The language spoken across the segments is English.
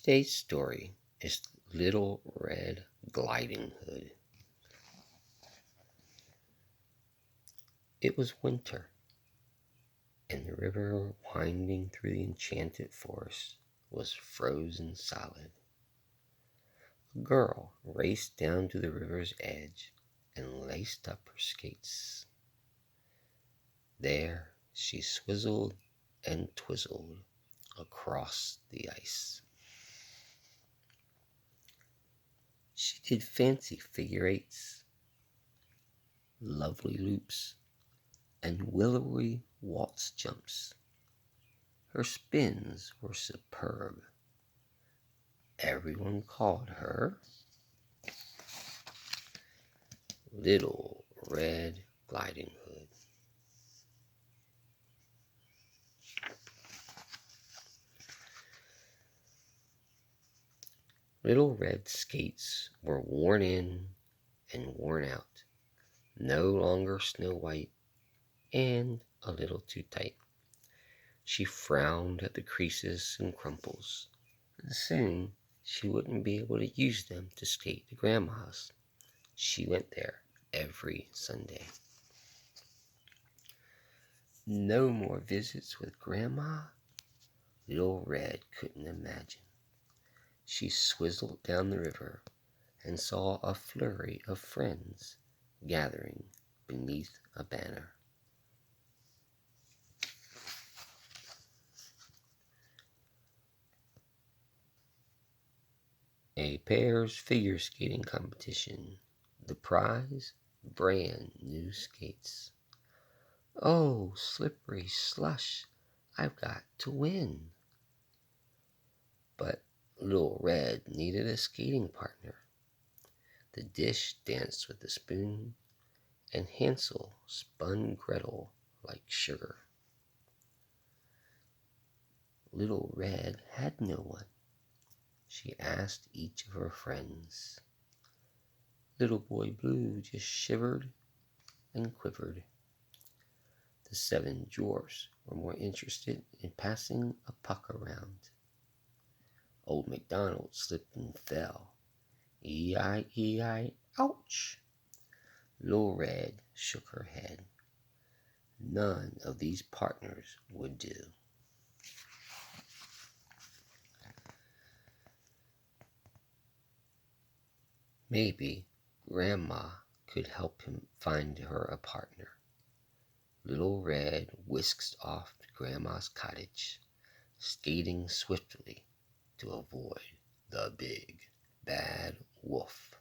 Today's story is Little Red Gliding Hood. It was winter, and the river winding through the enchanted forest was frozen solid. A girl raced down to the river's edge and laced up her skates. There she swizzled and twizzled across the ice. She did fancy figure eights, lovely loops, and willowy waltz jumps. Her spins were superb. Everyone called her Little Red Gliding Hood. Little Red's skates were worn in and worn out, no longer snow white and a little too tight. She frowned at the creases and crumples, and soon she wouldn't be able to use them to skate to Grandma's. She went there every Sunday. No more visits with Grandma? Little Red couldn't imagine. She swizzled down the river and saw a flurry of friends gathering beneath a banner. A pairs figure skating competition. The prize, brand new skates. Oh, slippery slush, I've got to win. But Little Red needed a skating partner. The dish danced with the spoon, and Hansel spun Gretel like sugar. Little Red had no one. She asked each of her friends. Little Boy Blue just shivered and quivered. The 7 dwarfs were more interested in passing a puck around. Old MacDonald slipped and fell. E-I-E-I, ouch! Little Red shook her head. None of these partners would do. Maybe Grandma could help him find her a partner. Little Red whisked off to Grandma's cottage, skating swiftly to avoid the big bad wolf.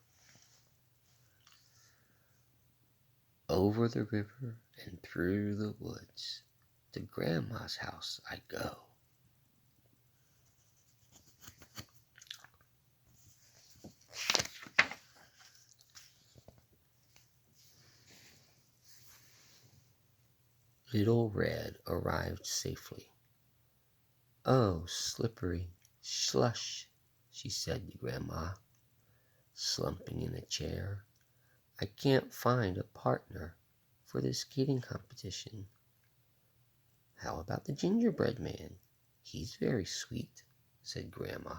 Over the river and through the woods, to Grandma's house I go. Little Red arrived safely. Oh, slippery slush, she said to Grandma, slumping in a chair. I can't find a partner for the skating competition. How about the gingerbread man? He's very sweet, said Grandma.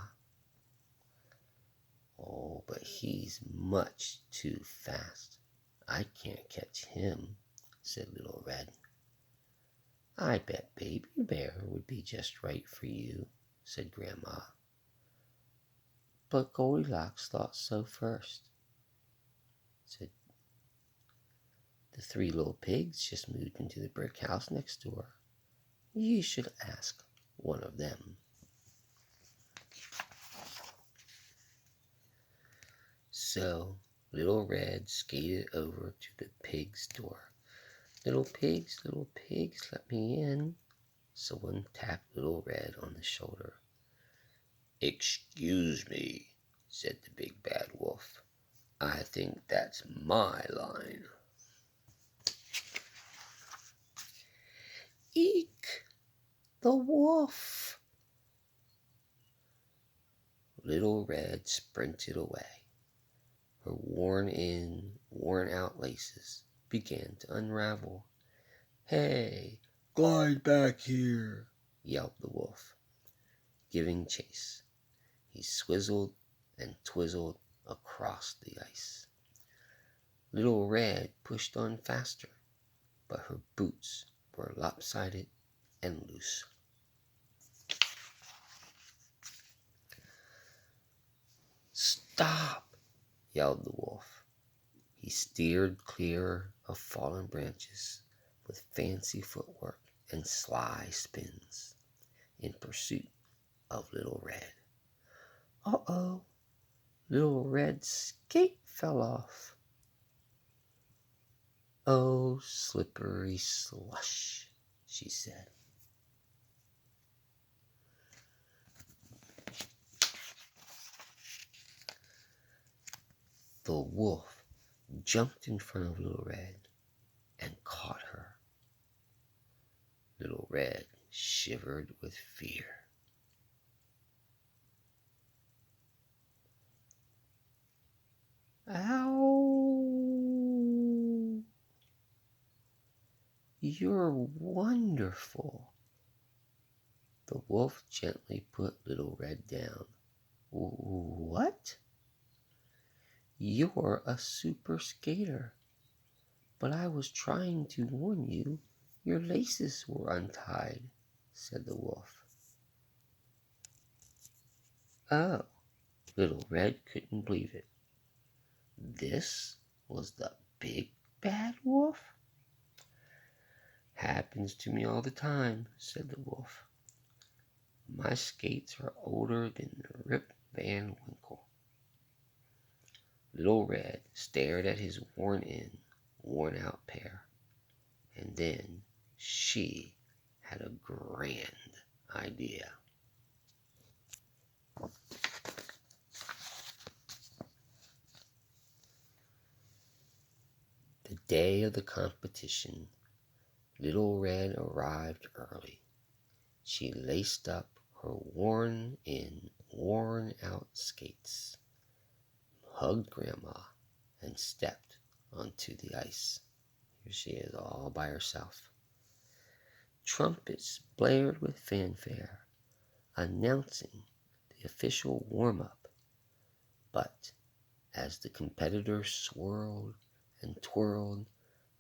Oh, but he's much too fast. I can't catch him, said Little Red. I bet Baby Bear would be just right for you, said Grandma. But Goldilocks thought so first, said the 3 little pigs just moved into the brick house next door. You should ask one of them. So Little Red skated over to the pig's door. Little pigs, let me in. Someone tapped Little Red on the shoulder. Excuse me, said the big bad wolf. I think that's my line. Eek! The wolf! Little Red sprinted away. Her worn-in, worn-out laces began to unravel. Hey, glide back here, yelped the wolf, giving chase. He swizzled and twizzled across the ice. Little Red pushed on faster, but her boots were lopsided and loose. "Stop!" yelled the wolf. He steered clear of fallen branches with fancy footwork and sly spins in pursuit of Little Red. "Uh-oh, Little Red's skate fell off." "Oh, slippery slush," she said. The wolf jumped in front of Little Red and caught her. Little Red shivered with fear. "Ow! You're wonderful." The wolf gently put Little Red down. "What?" "You're a super skater, but I was trying to warn you your laces were untied," said the wolf. Oh, Little Red couldn't believe it. This was the big bad wolf? "Happens to me all the time," said the wolf. "My skates are older than Rip Van Winkle." Little Red stared at his worn-in, worn-out pair, and then she had a grand idea. The day of the competition, Little Red arrived early. She laced up her worn-in, worn-out skates, hugged Grandma, and stepped onto the ice. Here she is all by herself. Trumpets blared with fanfare, announcing the official warm-up. But as the competitors swirled and twirled,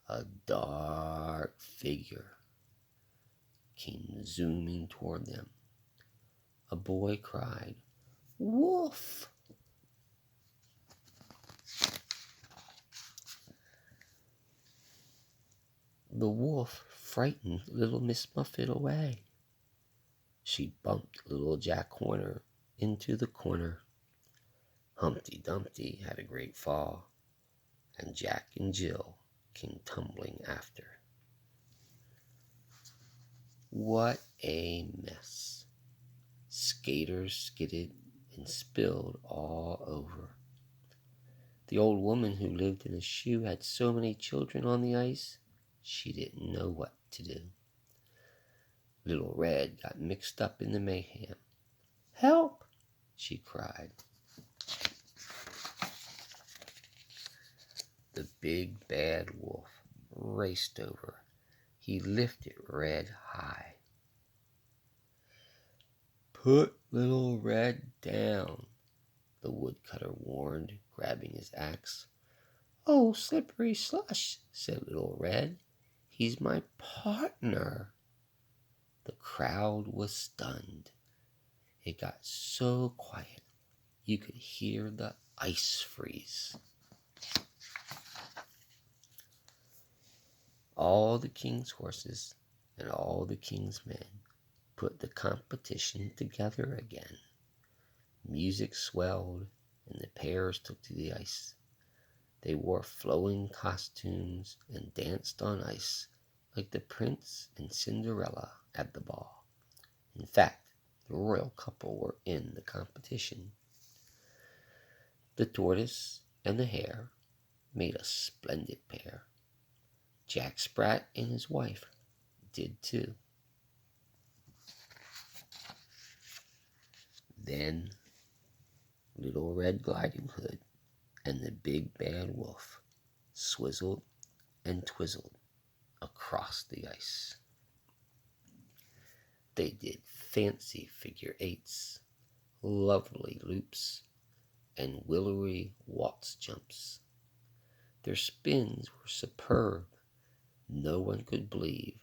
a dark figure came zooming toward them. A boy cried, "Wolf!" The wolf frightened little Miss Muffet away. She bumped little Jack Horner into the corner. Humpty Dumpty had a great fall, and Jack and Jill came tumbling after. What a mess! Skaters skidded and spilled all over. The old woman who lived in a shoe had so many children on the ice, she didn't know what to do. Little Red got mixed up in the mayhem. "Help!" she cried. The big bad wolf raced over. He lifted Red high. "Put Little Red down," the woodcutter warned, grabbing his axe. "Oh, slippery slush," said Little Red. "He's my partner." The crowd was stunned. It got so quiet you could hear the ice freeze. All the king's horses and all the king's men put the competition together again. Music swelled, and the pairs took to the ice. They wore flowing costumes and danced on ice like the Prince and Cinderella at the ball. In fact, the royal couple were in the competition. The tortoise and the hare made a splendid pair. Jack Sprat and his wife did too. Then Little Red Riding Hood and the big bad wolf swizzled and twizzled across the ice. They did fancy figure eights, lovely loops, and willowy waltz jumps. Their spins were superb. No one could believe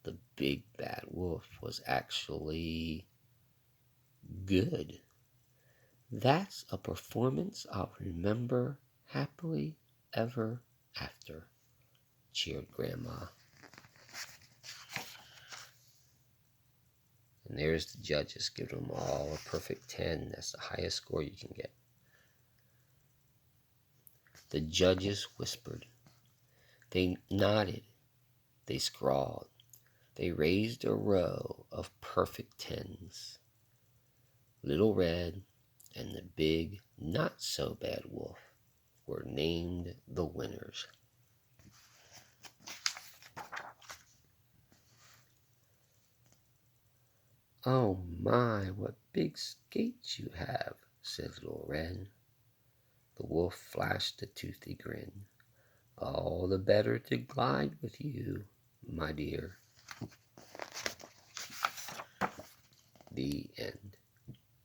the big bad wolf was actually good. That's a performance I'll remember happily ever after, cheered Grandma. And there's the judges. Give them all a perfect 10. That's the highest score you can get. The judges whispered. They nodded. They scrawled. They raised a row of perfect 10s. Little Red and the big, not so bad wolf were named the winners. Oh my, what big skates you have, said Little Red. The wolf flashed a toothy grin. All the better to glide with you, my dear.